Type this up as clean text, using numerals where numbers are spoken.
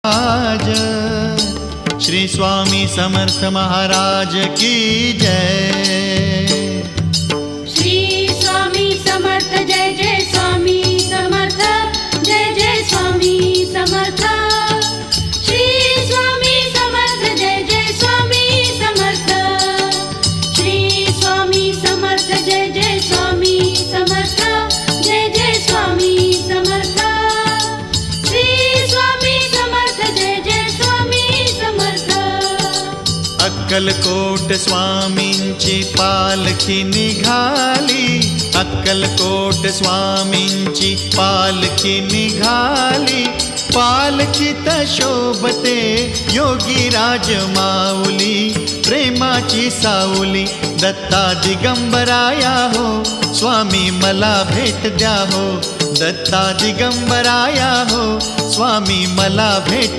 आज श्री स्वामी समर्थ महाराज की जय। श्री स्वामी समर्थ जय जय स्वामी समर्थ जय जय स्वामी समर्थ। श्री स्वामी समर्थ जय जय स्वामी समर्थ। श्री स्वामी समर्थ जय जय स्वामी समर्थ जय जय स्वामी समर्थ। श्री स्वामी समर्थ जय जय स्वामी समर्थ। अक्कलकोट स्वामींची पालखी निघाली, अक्कलकोट स्वामींची पालखी निघाली। पालखीत शोभते योगी राज माऊली, प्रेमाची सावली दत्ता दिगंबराया हो, स्वामी मला भेट द्या हो। दत्ता दिगंबराया हो, स्वामी मला भेट